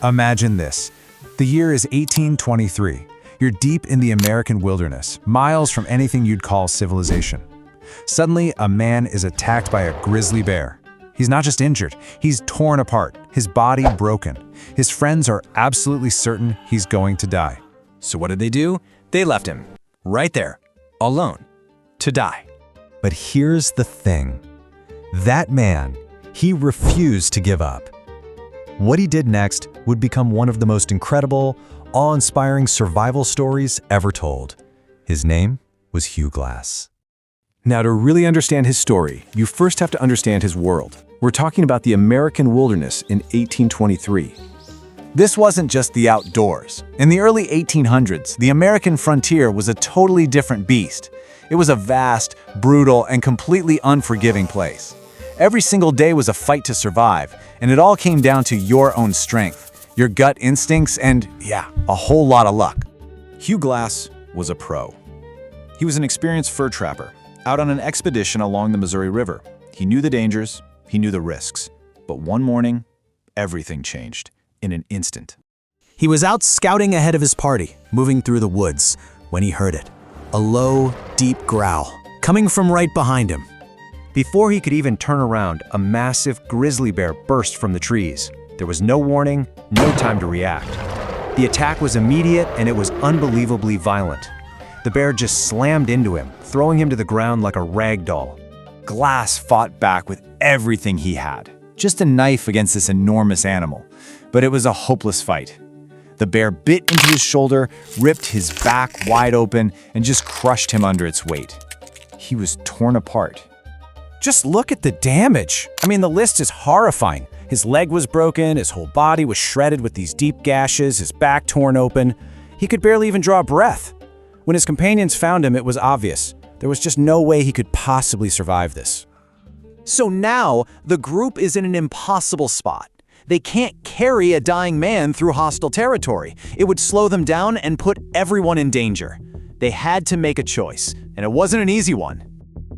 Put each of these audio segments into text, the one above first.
Imagine this. The year is 1823. You're deep in the American wilderness, miles from anything you'd call civilization. Suddenly, a man is attacked by a grizzly bear. He's not just injured, he's torn apart, his body broken. His friends are absolutely certain he's going to die. So what did they do? They left him, right there, alone, to die. But here's the thing. That man, he refused to give up. What he did next would become one of the most incredible, awe-inspiring survival stories ever told. His name was Hugh Glass. Now, to really understand his story, you first have to understand his world. We're talking about the American wilderness in 1823. This wasn't just the outdoors. In the early 1800s, the American frontier was a totally different beast. It was a vast, brutal, and completely unforgiving place. Every single day was a fight to survive, and it all came down to your own strength, your gut instincts, and, yeah, a whole lot of luck. Hugh Glass was a pro. He was an experienced fur trapper, out on an expedition along the Missouri River. He knew the dangers, he knew the risks. But one morning, everything changed, in an instant. He was out scouting ahead of his party, moving through the woods, when he heard it. A low, deep growl, coming from right behind him. Before he could even turn around, a massive grizzly bear burst from the trees. There was no warning, no time to react. The attack was immediate and it was unbelievably violent. The bear just slammed into him, throwing him to the ground like a rag doll. Glass fought back with everything he had. Just a knife against this enormous animal. But it was a hopeless fight. The bear bit into his shoulder, ripped his back wide open, and just crushed him under its weight. He was torn apart. Just look at the damage. I mean, the list is horrifying. His leg was broken, his whole body was shredded with these deep gashes, his back torn open. He could barely even draw a breath. When his companions found him, it was obvious. There was just no way he could possibly survive this. So now, the group is in an impossible spot. They can't carry a dying man through hostile territory. It would slow them down and put everyone in danger. They had to make a choice, and it wasn't an easy one.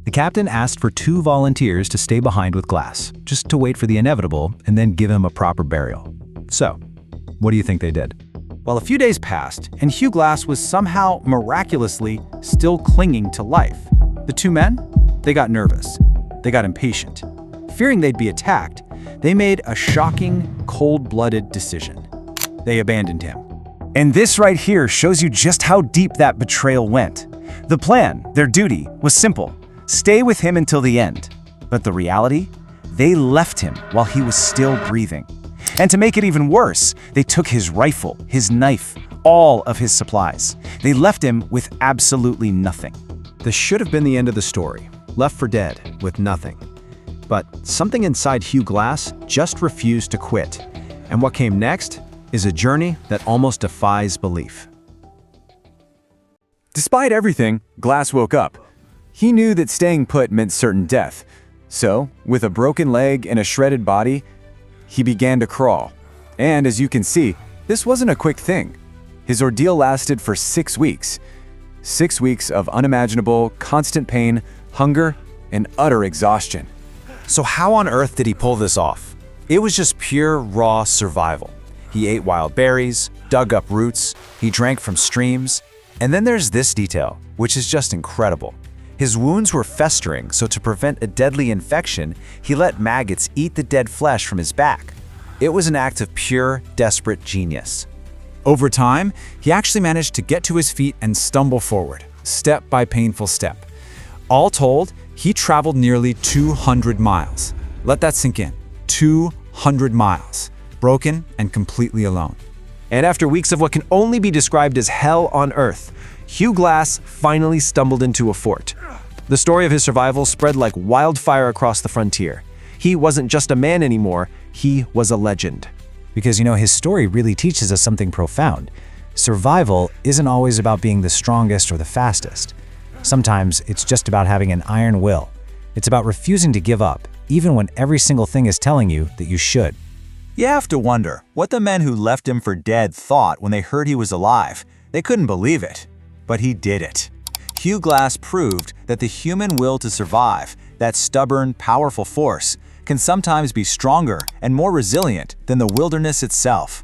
The captain asked for 2 volunteers to stay behind with Glass, just to wait for the inevitable and then give him a proper burial. So, what do you think they did? Well, a few days passed, and Hugh Glass was somehow, miraculously, still clinging to life. The 2 men, they got nervous. They got impatient. Fearing they'd be attacked, they made a shocking, cold-blooded decision. They abandoned him. And this right here shows you just how deep that betrayal went. The plan, their duty, was simple. Stay with him until the end. But the reality? They left him while he was still breathing. And to make it even worse, they took his rifle, his knife, all of his supplies. They left him with absolutely nothing. This should have been the end of the story, left for dead, with nothing. But something inside Hugh Glass just refused to quit. And what came next is a journey that almost defies belief. Despite everything, Glass woke up. He knew that staying put meant certain death. So, with a broken leg and a shredded body, he began to crawl. And as you can see, this wasn't a quick thing. His ordeal lasted for 6 weeks. 6 weeks of unimaginable, constant pain, hunger, and utter exhaustion. So how on earth did he pull this off? It was just pure, raw survival. He ate wild berries, dug up roots, he drank from streams, and then there's this detail, which is just incredible. His wounds were festering, so to prevent a deadly infection, he let maggots eat the dead flesh from his back. It was an act of pure, desperate genius. Over time, he actually managed to get to his feet and stumble forward, step by painful step. All told, he traveled nearly 200 miles. Let that sink in. 200 miles, broken and completely alone. And after weeks of what can only be described as hell on earth, Hugh Glass finally stumbled into a fort. The story of his survival spread like wildfire across the frontier. He wasn't just a man anymore, he was a legend. Because, his story really teaches us something profound. Survival isn't always about being the strongest or the fastest. Sometimes it's just about having an iron will. It's about refusing to give up, even when every single thing is telling you that you should. You have to wonder what the men who left him for dead thought when they heard he was alive. They couldn't believe it. But he did it. Hugh Glass proved that the human will to survive, that stubborn, powerful force, can sometimes be stronger and more resilient than the wilderness itself.